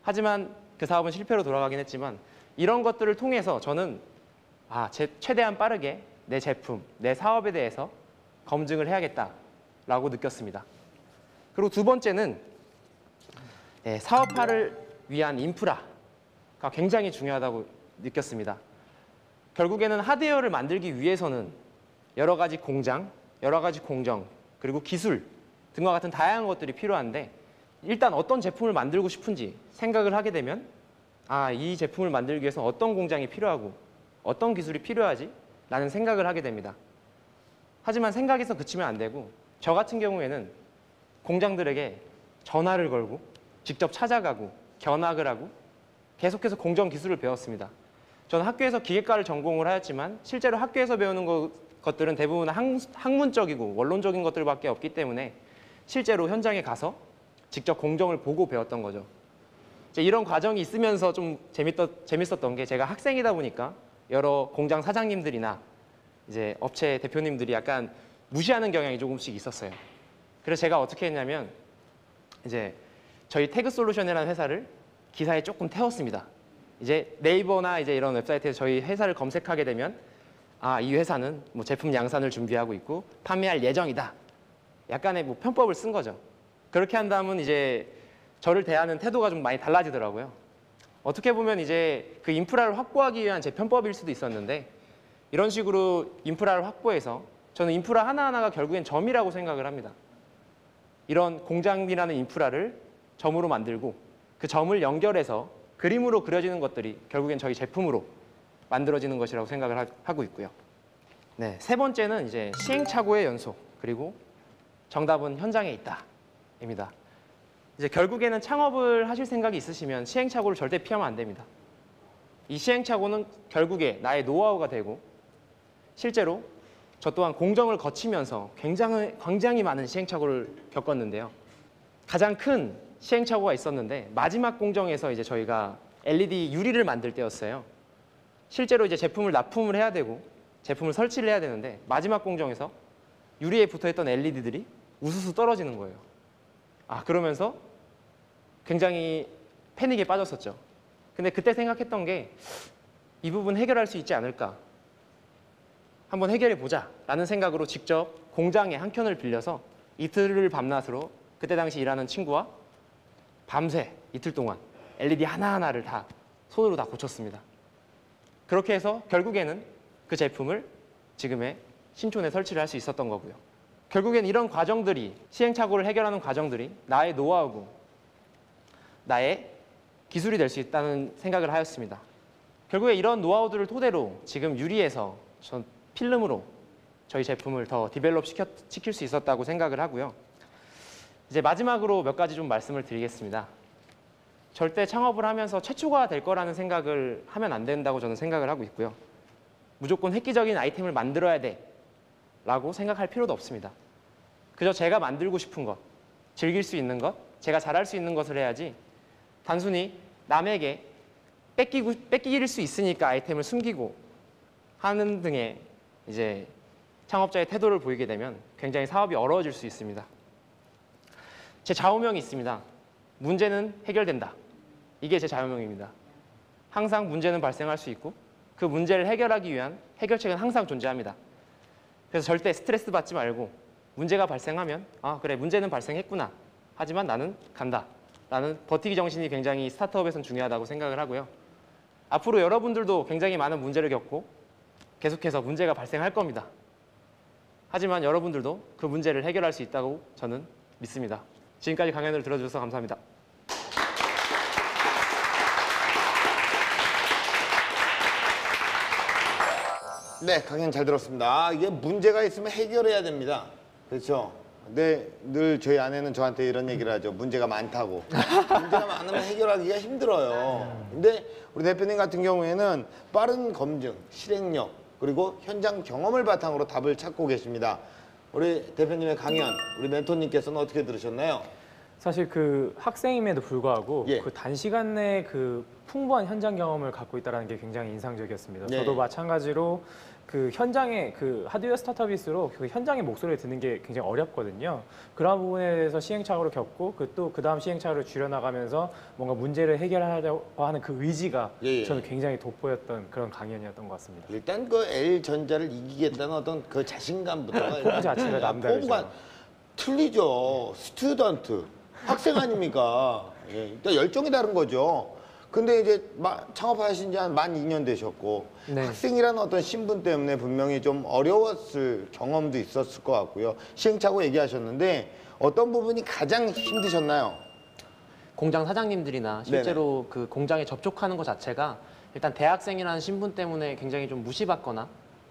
하지만 그 사업은 실패로 돌아가긴 했지만 이런 것들을 통해서 저는 최대한 빠르게 내 제품, 내 사업에 대해서 검증을 해야겠다라고 느꼈습니다. 그리고 두 번째는 사업화를 위한 인프라가 굉장히 중요하다고 느꼈습니다. 결국에는 하드웨어를 만들기 위해서는 여러 가지 공장, 여러 가지 공정, 그리고 기술 등과 같은 다양한 것들이 필요한데 일단 어떤 제품을 만들고 싶은지 생각을 하게 되면 이 제품을 만들기 위해서 어떤 공장이 필요하고 어떤 기술이 필요하지? 라는 생각을 하게 됩니다. 하지만 생각에서 그치면 안 되고 저 같은 경우에는 공장들에게 전화를 걸고 직접 찾아가고 견학을 하고 계속해서 공정 기술을 배웠습니다. 저는 학교에서 기계과를 전공을 하였지만 실제로 학교에서 배우는 것들은 대부분 학문적이고 원론적인 것들밖에 없기 때문에 실제로 현장에 가서 직접 공정을 보고 배웠던 거죠. 이런 과정이 있으면서 좀 재밌었던 게 제가 학생이다 보니까 여러 공장 사장님들이나 이제 업체 대표님들이 약간 무시하는 경향이 조금씩 있었어요. 그래서 제가 어떻게 했냐면 이제 저희 태그솔루션이라는 회사를 기사에 조금 태웠습니다. 이제 네이버나 이제 이런 웹사이트에서 저희 회사를 검색하게 되면 이 회사는 뭐 제품 양산을 준비하고 있고 판매할 예정이다. 약간의 뭐 편법을 쓴 거죠. 그렇게 한다면 이제 저를 대하는 태도가 좀 많이 달라지더라고요. 어떻게 보면 이제 그 인프라를 확보하기 위한 제 편법일 수도 있었는데 이런 식으로 인프라를 확보해서 저는 인프라 하나하나가 결국엔 점이라고 생각을 합니다. 이런 공장이라는 인프라를 점으로 만들고 그 점을 연결해서 그림으로 그려지는 것들이 결국엔 저희 제품으로 만들어지는 것이라고 생각을 하고 있고요. 네, 세 번째는 이제 시행착오의 연속, 그리고 정답은 현장에 있다입니다. 이제 결국에는 창업을 하실 생각이 있으시면 시행착오를 절대 피하면 안 됩니다. 이 시행착오는 결국에 나의 노하우가 되고 실제로 저 또한 공정을 거치면서 굉장히 많은 시행착오를 겪었는데요. 가장 큰 시행착오가 있었는데 마지막 공정에서 이제 저희가 LED 유리를 만들 때였어요. 실제로 이제 제품을 납품을 해야 되고 제품을 설치를 해야 되는데 마지막 공정에서 유리에 붙어있던 LED들이 우수수 떨어지는 거예요. 그러면서 굉장히 패닉에 빠졌었죠. 근데 그때 생각했던 게 이 부분 해결할 수 있지 않을까? 한번 해결해 보자 라는 생각으로 직접 공장에 한 켠을 빌려서 이틀을 밤낮으로 그때 당시 일하는 친구와 밤새 이틀 동안 LED 하나하나를 다 손으로 다 고쳤습니다. 그렇게 해서 결국에는 그 제품을 지금의 신촌에 설치를 할 수 있었던 거고요. 결국엔 이런 과정들이, 시행착오를 해결하는 과정들이 나의 노하우고 나의 기술이 될 수 있다는 생각을 하였습니다. 결국에 이런 노하우들을 토대로 지금 유리에서 전 필름으로 저희 제품을 더 디벨롭 시킬 수 있었다고 생각을 하고요. 이제 마지막으로 몇 가지 좀 말씀을 드리겠습니다. 절대 창업을 하면서 최초가 될 거라는 생각을 하면 안 된다고 저는 생각을 하고 있고요. 무조건 획기적인 아이템을 만들어야 돼 라고 생각할 필요도 없습니다. 그저 제가 만들고 싶은 것, 즐길 수 있는 것, 제가 잘할 수 있는 것을 해야지 단순히 남에게 뺏길 수 있으니까 아이템을 숨기고 하는 등의 이제 창업자의 태도를 보이게 되면 굉장히 사업이 어려워질 수 있습니다. 제 좌우명이 있습니다. 문제는 해결된다. 이게 제 좌우명입니다. 항상 문제는 발생할 수 있고 그 문제를 해결하기 위한 해결책은 항상 존재합니다. 그래서 절대 스트레스 받지 말고 문제가 발생하면 그래 문제는 발생했구나. 하지만 나는 간다. 라는 버티기 정신이 굉장히 스타트업에서는 중요하다고 생각을 하고요. 앞으로 여러분들도 굉장히 많은 문제를 겪고 계속해서 문제가 발생할 겁니다. 하지만 여러분들도 그 문제를 해결할 수 있다고 저는 믿습니다. 지금까지 강연을 들어주셔서 감사합니다. 네, 강연 잘 들었습니다. 이게 문제가 있으면 해결해야 됩니다. 그렇죠? 근데 늘 저희 아내는 저한테 이런 얘기를 하죠. 문제가 많다고. 문제가 많으면 해결하기가 힘들어요. 근데 우리 대표님 같은 경우에는 빠른 검증, 실행력, 그리고 현장 경험을 바탕으로 답을 찾고 계십니다. 우리 대표님의 강연, 우리 멘토님께서는 어떻게 들으셨나요? 사실 그 학생임에도 불구하고 예. 그 단시간 내에 그 풍부한 현장 경험을 갖고 있다는 게 굉장히 인상적이었습니다. 예. 저도 마찬가지로 그 현장의 그 하드웨어 스타트업일수록 그 현장의 목소리를 듣는 게 굉장히 어렵거든요. 그런 부분에 대해서 시행착오를 겪고 그 다음 시행착오를 줄여나가면서 뭔가 문제를 해결하려고 하는 그 의지가 예. 저는 굉장히 돋보였던 그런 강연이었던 것 같습니다. 일단 그 L전자를 이기겠다는 어떤 그 자신감부터 포부 자체가 남다르죠. 포부가 틀리죠. 스튜던트, 학생 아닙니까? 예, 일단 열정이 다른 거죠. 근데 이제 창업하신 지 한 만 2년 되셨고 네. 학생이라는 어떤 신분 때문에 분명히 좀 어려웠을 경험도 있었을 것 같고요. 시행착오 얘기하셨는데 어떤 부분이 가장 힘드셨나요? 공장 사장님들이나 실제로 그 공장에 접촉하는 것 자체가 일단 대학생이라는 신분 때문에 굉장히 좀 무시받거나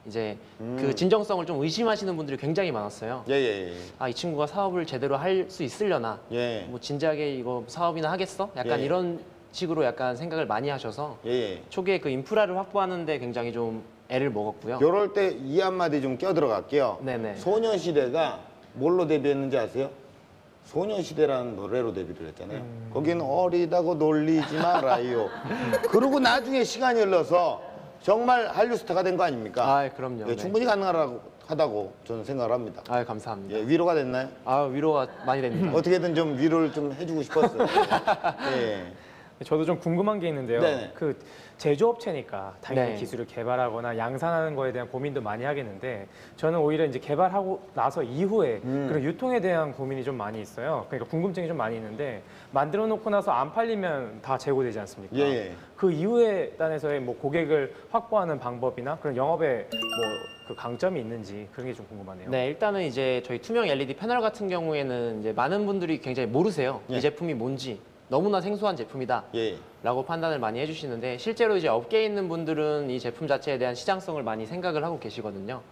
이제 그 진정성을 좀 의심하시는 분들이 굉장히 많았어요. 예. 아, 이 친구가 사업을 제대로 할 수 있으려나? 예. 뭐 진지하게 이거 사업이나 하겠어? 약간 예. 이런 식으로 약간 생각을 많이 하셔서 예. 초기에 그 인프라를 확보하는데 굉장히 좀 애를 먹었고요. 요럴 때 이 한마디 좀 껴들어갈게요. 네네. 소녀시대가 뭘로 데뷔했는지 아세요? 소녀시대라는 노래로 데뷔를 했잖아요. 거기는 어리다고 놀리지 말아요. 그러고 나중에 시간이 흘러서 정말 한류 스타가 된 거 아닙니까? 아, 그럼요. 예, 충분히 가능하다고 저는 생각을 합니다. 아, 감사합니다. 예, 위로가 됐나요? 아, 위로가 많이 됩니다. 어떻게든 좀 위로를 좀 해주고 싶었어요. 예. 저도 좀 궁금한 게 있는데요. 네네. 그 제조업체니까 당연히 네. 기술을 개발하거나 양산하는 거에 대한 고민도 많이 하겠는데 저는 오히려 이제 개발하고 나서 이후에 그런 유통에 대한 고민이 좀 많이 있어요. 그러니까 궁금증이 좀 많이 있는데 만들어 놓고 나서 안 팔리면 다 재고되지 않습니까? 예. 그 이후에 단에서의 뭐 고객을 확보하는 방법이나 그런 영업에 뭐 그 강점이 있는지 그런 게 좀 궁금하네요. 네, 일단은 이제 저희 투명 LED 패널 같은 경우에는 이제 많은 분들이 굉장히 모르세요. 예. 이 제품이 뭔지. 너무나 생소한 제품이다 예. 라고 판단을 많이 해주시는데 실제로 이제 업계에 있는 분들은 이 제품 자체에 대한 시장성을 많이 생각을 하고 계시거든요.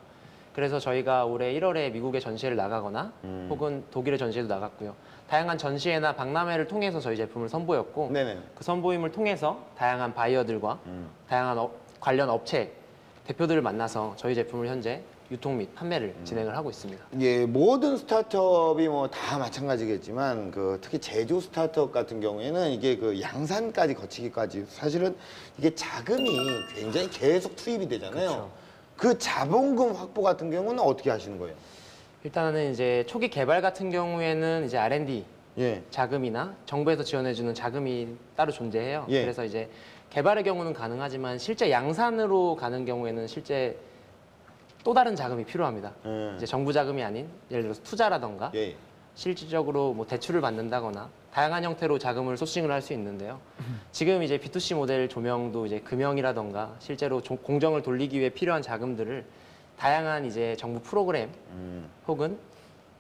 그래서 저희가 올해 1월에 미국에 전시회를 나가거나 혹은 독일에 전시회도 나갔고요. 다양한 전시회나 박람회를 통해서 저희 제품을 선보였고 네네. 그 선보임을 통해서 다양한 바이어들과 다양한 관련 업체 대표들을 만나서 저희 제품을 현재 유통 및 판매를 진행을 하고 있습니다. 예, 모든 스타트업이 뭐 다 마찬가지겠지만 그 특히 제조 스타트업 같은 경우에는 이게 그 양산까지 거치기까지 사실은 이게 자금이 굉장히 계속 투입이 되잖아요. 그렇죠. 그 자본금 확보 같은 경우는 어떻게 하시는 거예요? 일단은 이제 초기 개발 같은 경우에는 이제 R&D 예. 자금이나 정부에서 지원해주는 자금이 따로 존재해요. 예. 그래서 이제 개발의 경우는 가능하지만 실제 양산으로 가는 경우에는 실제 또 다른 자금이 필요합니다. 이제 정부 자금이 아닌 예를 들어서 투자라던가 예. 실질적으로 뭐 대출을 받는다거나 다양한 형태로 자금을 소싱을 할 수 있는데요. 지금 이제 B2C 모델 조명도 이제 금형이라던가 실제로 공정을 돌리기 위해 필요한 자금들을 다양한 이제 정부 프로그램 혹은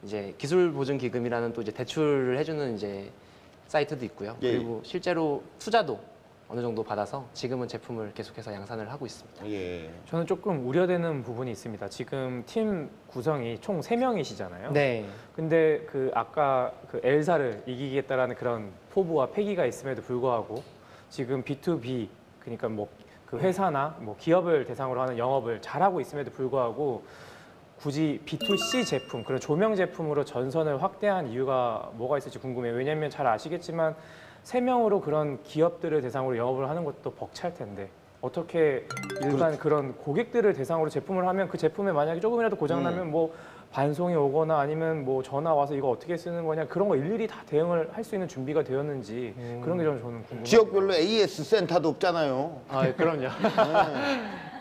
이제 기술 보증 기금이라는 또 이제 대출을 해주는 이제 사이트도 있고요. 예. 그리고 실제로 투자도 어느 정도 받아서 지금은 제품을 계속해서 양산을 하고 있습니다. 예. 저는 조금 우려되는 부분이 있습니다. 지금 팀 구성이 총 3명이시잖아요. 네. 근데 그 아까 그 엘사를 이기겠다라는 그런 포부와 패기가 있음에도 불구하고 지금 B2B 그러니까 뭐 그 회사나 뭐 기업을 대상으로 하는 영업을 잘하고 있음에도 불구하고 굳이 B2C 제품, 그런 조명 제품으로 전선을 확대한 이유가 뭐가 있을지 궁금해요. 왜냐하면 잘 아시겠지만 3명으로 그런 기업들을 대상으로 영업을 하는 것도 벅찰 텐데 어떻게 일반 그런 고객들을 대상으로 제품을 하면 그 제품에 만약에 조금이라도 고장나면 뭐 반송이 오거나 아니면 뭐 전화 와서 이거 어떻게 쓰는 거냐 그런 거 일일이 다 대응을 할 수 있는 준비가 되었는지 그런 게 저는 궁금해요. 지역별로 AS 센터도 없잖아요. 아, 그럼요.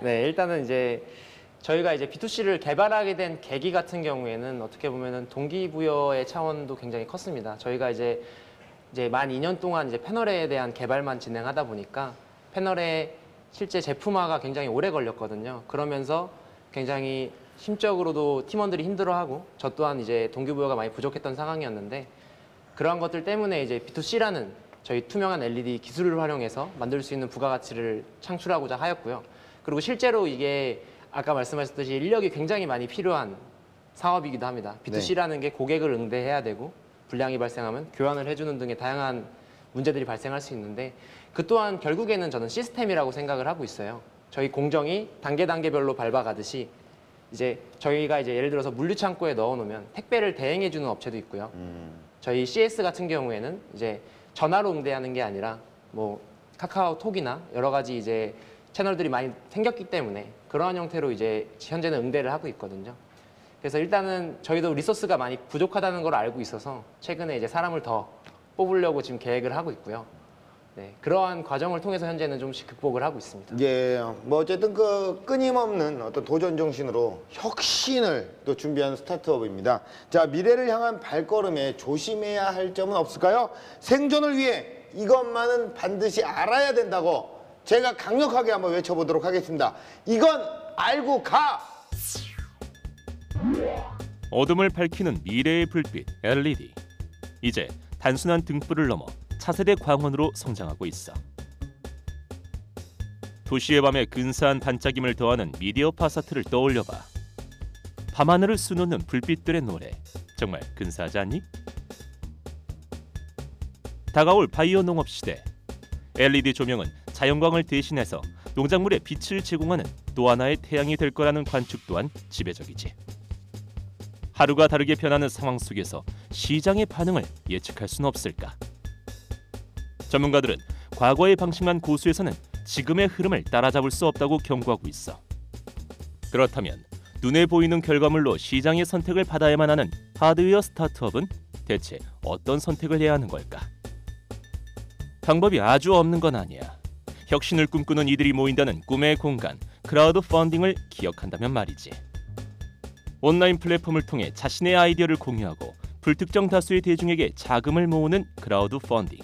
네, 일단은 이제 저희가 이제 B2C를 개발하게 된 계기 같은 경우에는 어떻게 보면은 동기부여의 차원도 굉장히 컸습니다. 저희가 이제 만 2년 동안 이제 패널에 대한 개발만 진행하다 보니까 패널의 실제 제품화가 굉장히 오래 걸렸거든요. 그러면서 굉장히 심적으로도 팀원들이 힘들어하고 저 또한 이제 동기부여가 많이 부족했던 상황이었는데 그러한 것들 때문에 이제 B2C라는 저희 투명한 LED 기술을 활용해서 만들 수 있는 부가가치를 창출하고자 하였고요. 그리고 실제로 이게 아까 말씀하셨듯이 인력이 굉장히 많이 필요한 사업이기도 합니다. B2C라는 게 고객을 응대해야 되고 불량이 발생하면 교환을 해주는 등의 다양한 문제들이 발생할 수 있는데 그 또한 결국에는 저는 시스템이라고 생각을 하고 있어요. 저희 공정이 단계별로 밟아가듯이 이제 저희가 이제 예를 들어서 물류 창고에 넣어놓으면 택배를 대행해주는 업체도 있고요. 저희 CS 같은 경우에는 이제 전화로 응대하는 게 아니라 뭐 카카오톡이나 여러 가지 이제 채널들이 많이 생겼기 때문에 그러한 형태로 이제 현재는 응대를 하고 있거든요. 그래서 일단은 저희도 리소스가 많이 부족하다는 걸 알고 있어서 최근에 이제 사람을 더 뽑으려고 지금 계획을 하고 있고요. 네, 그러한 과정을 통해서 현재는 좀씩 극복을 하고 있습니다. 예, 뭐 어쨌든 그 끊임없는 어떤 도전 정신으로 혁신을 또 준비하는 스타트업입니다. 자, 미래를 향한 발걸음에 조심해야 할 점은 없을까요? 생존을 위해 이것만은 반드시 알아야 된다고 제가 강력하게 한번 외쳐보도록 하겠습니다. 이건 알고 가! 어둠을 밝히는 미래의 불빛 LED. 이제 단순한 등불을 넘어 차세대 광원으로 성장하고 있어. 도시의 밤에 근사한 반짝임을 더하는 미디어 파사트를 떠올려봐. 밤하늘을 수놓는 불빛들의 노래, 정말 근사하지 않니? 다가올 바이오 농업 시대. LED 조명은 자연광을 대신해서 농작물에 빛을 제공하는 또 하나의 태양이 될 거라는 관측 또한 지배적이지. 하루가 다르게 변하는 상황 속에서 시장의 반응을 예측할 수는 없을까? 전문가들은 과거의 방식만 고수해서는 지금의 흐름을 따라잡을 수 없다고 경고하고 있어. 그렇다면 눈에 보이는 결과물로 시장의 선택을 받아야만 하는 하드웨어 스타트업은 대체 어떤 선택을 해야 하는 걸까? 방법이 아주 없는 건 아니야. 혁신을 꿈꾸는 이들이 모인다는 꿈의 공간, 크라우드 펀딩을 기억한다면 말이지. 온라인 플랫폼을 통해 자신의 아이디어를 공유하고 불특정 다수의 대중에게 자금을 모으는 크라우드 펀딩.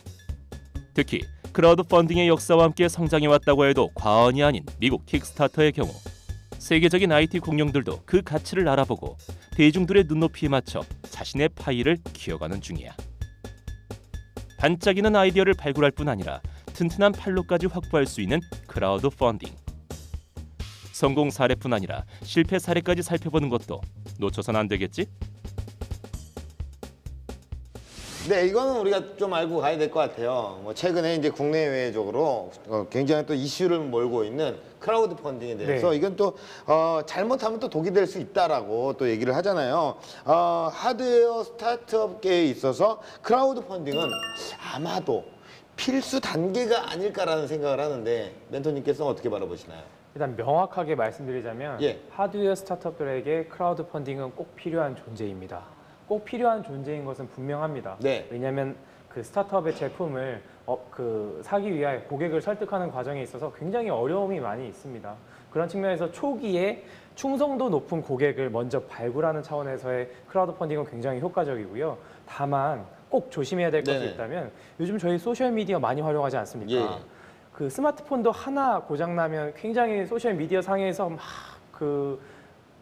특히 크라우드 펀딩의 역사와 함께 성장해왔다고 해도 과언이 아닌 미국 킥스타터의 경우 세계적인 IT 공룡들도 그 가치를 알아보고 대중들의 눈높이에 맞춰 자신의 파일을 키워가는 중이야. 반짝이는 아이디어를 발굴할 뿐 아니라 튼튼한 판로까지 확보할 수 있는 크라우드 펀딩. 성공 사례뿐 아니라 실패 사례까지 살펴보는 것도 놓쳐선 안 되겠지? 네, 이거는 우리가 좀 알고 가야 될 것 같아요. 뭐 최근에 이제 국내외적으로 굉장히 또 이슈를 몰고 있는 크라우드 펀딩에 대해서 네. 이건 또 잘못하면 또 독이 될 수 있다라고 또 얘기를 하잖아요. 하드웨어 스타트업계에 있어서 크라우드 펀딩은 아마도 필수 단계가 아닐까라는 생각을 하는데 멘토님께서는 어떻게 바라보시나요? 일단 명확하게 말씀드리자면 예. 하드웨어 스타트업들에게 크라우드 펀딩은 꼭 필요한 존재입니다. 꼭 필요한 존재인 것은 분명합니다. 네. 왜냐하면 그 스타트업의 제품을 사기 위하여 고객을 설득하는 과정에 있어서 굉장히 어려움이 많이 있습니다. 그런 측면에서 초기에 충성도 높은 고객을 먼저 발굴하는 차원에서의 크라우드 펀딩은 굉장히 효과적이고요. 다만 꼭 조심해야 될 것이 있다면 요즘 저희 소셜미디어 많이 활용하지 않습니까? 예. 그 스마트폰도 하나 고장나면 굉장히 소셜미디어 상에서 막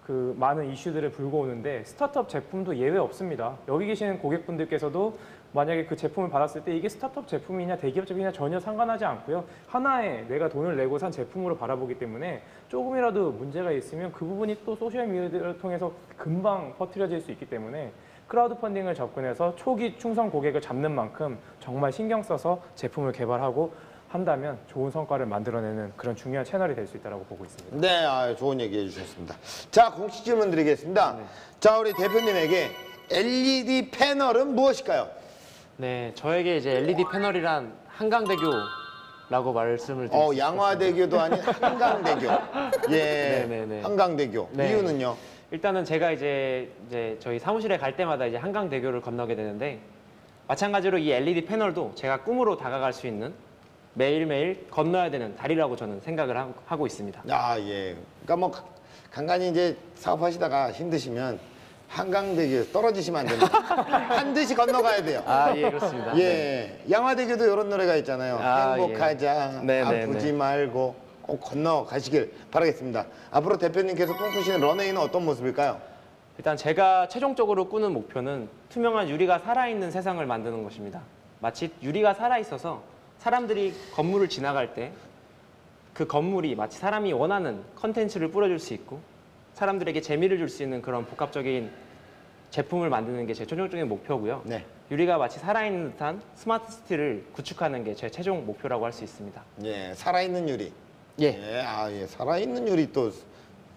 그 많은 이슈들을 불고 오는데 스타트업 제품도 예외 없습니다. 여기 계시는 고객분들께서도 만약에 그 제품을 받았을 때 이게 스타트업 제품이냐 대기업 제품이냐 전혀 상관하지 않고요. 하나의 내가 돈을 내고 산 제품으로 바라보기 때문에 조금이라도 문제가 있으면 그 부분이 또 소셜미디어를 통해서 금방 퍼뜨려질 수 있기 때문에 크라우드 펀딩을 접근해서 초기 충성 고객을 잡는 만큼 정말 신경 써서 제품을 개발하고 한다면 좋은 성과를 만들어내는 그런 중요한 채널이 될 수 있다고 보고 있습니다. 네, 좋은 얘기 해주셨습니다. 자, 공식 질문 드리겠습니다. 자, 우리 대표님에게 LED 패널은 무엇일까요? 네, 저에게 이제 LED 패널이란 한강대교라고 말씀을 드리겠습니다. 양화대교도 아닌 한강대교. 예, 네네네. 한강대교. 네. 이유는요? 일단은 제가 이제 저희 사무실에 갈 때마다 이제 한강대교를 건너게 되는데 마찬가지로 이 LED 패널도 제가 꿈으로 다가갈 수 있는 매일매일 건너야 되는 다리라고 저는 생각을 하고 있습니다. 아, 예. 그러니까 뭐 간간히 이제 사업하시다가 힘드시면 한강대교 떨어지시면 안 됩니다. 반드시 건너가야 돼요. 아, 예, 그렇습니다. 예. 양화대교도 이런 노래가 있잖아요. 행복하자, 아프지 말고 꼭 건너가시길 바라겠습니다. 앞으로 대표님께서 꿈꾸시는 런웨이는 어떤 모습일까요? 일단 제가 최종적으로 꾸는 목표는 투명한 유리가 살아있는 세상을 만드는 것입니다. 마치 유리가 살아있어서 사람들이 건물을 지나갈 때 그 건물이 마치 사람이 원하는 컨텐츠를 뿌려줄 수 있고 사람들에게 재미를 줄 수 있는 그런 복합적인 제품을 만드는 게 제 최종적인 목표고요. 네. 유리가 마치 살아있는 듯한 스마트 시티를 구축하는 게 제 최종 목표라고 할 수 있습니다. 예, 살아있는 유리. 예. 예, 살아있는 유리 또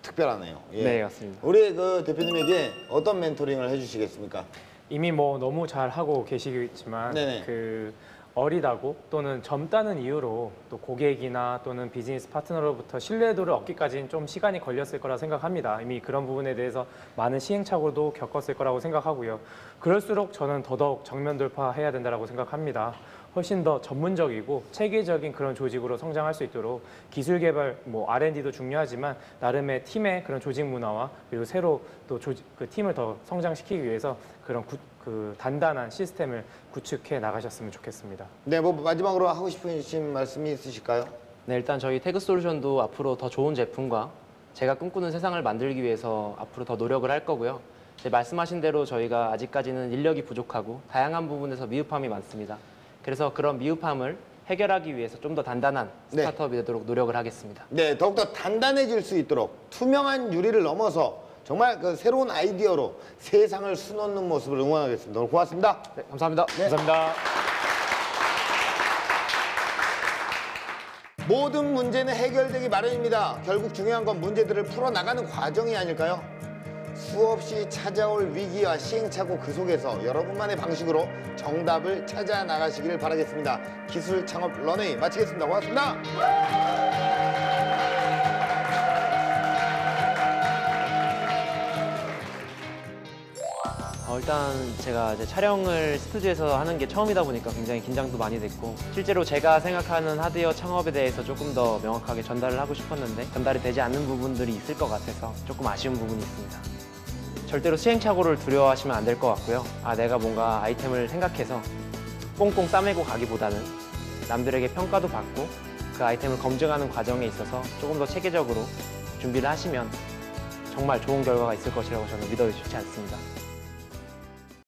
특별하네요. 예. 네, 맞습니다. 우리 그 대표님에게 어떤 멘토링을 해주시겠습니까? 이미 뭐 너무 잘 하고 계시겠지만 네네. 그 어리다고 또는 젊다는 이유로 또 고객이나 또는 비즈니스 파트너로부터 신뢰도를 얻기까지는 좀 시간이 걸렸을 거라 생각합니다. 이미 그런 부분에 대해서 많은 시행착오도 겪었을 거라고 생각하고요. 그럴수록 저는 더더욱 정면 돌파해야 된다고 생각합니다. 훨씬 더 전문적이고 체계적인 그런 조직으로 성장할 수 있도록 기술 개발, 뭐 R&D도 중요하지만 나름의 팀의 그런 조직 문화와 그리고 새로 또 그 팀을 더 성장시키기 위해서 그런 그 단단한 시스템을 구축해 나가셨으면 좋겠습니다. 네, 뭐 마지막으로 하고 싶으신 말씀이 있으실까요? 네, 일단 저희 태그솔루션도 앞으로 더 좋은 제품과 제가 꿈꾸는 세상을 만들기 위해서 앞으로 더 노력을 할 거고요. 네, 말씀하신 대로 저희가 아직까지는 인력이 부족하고 다양한 부분에서 미흡함이 많습니다. 그래서 그런 미흡함을 해결하기 위해서 좀 더 단단한 스타트업이 되도록 노력을 하겠습니다. 네, 더욱더 단단해질 수 있도록 투명한 유리를 넘어서 정말 그 새로운 아이디어로 세상을 수놓는 모습을 응원하겠습니다. 오늘 고맙습니다. 네, 감사합니다. 네. 감사합니다. 모든 문제는 해결되기 마련입니다. 결국 중요한 건 문제들을 풀어나가는 과정이 아닐까요? 수없이 찾아올 위기와 시행착오 그 속에서 여러분만의 방식으로 정답을 찾아 나가시기를 바라겠습니다. 기술 창업 런웨이 마치겠습니다. 고맙습니다. 일단 제가 이제 촬영을 스튜디오에서 하는 게 처음이다 보니까 굉장히 긴장도 많이 됐고 실제로 제가 생각하는 하드웨어 창업에 대해서 조금 더 명확하게 전달을 하고 싶었는데 전달이 되지 않는 부분들이 있을 것 같아서 조금 아쉬운 부분이 있습니다. 절대로 시행착오를 두려워하시면 안 될 것 같고요. 내가 뭔가 아이템을 생각해서 꽁꽁 싸매고 가기보다는 남들에게 평가도 받고 그 아이템을 검증하는 과정에 있어서 조금 더 체계적으로 준비를 하시면 정말 좋은 결과가 있을 것이라고 저는 믿어 의심치 않습니다.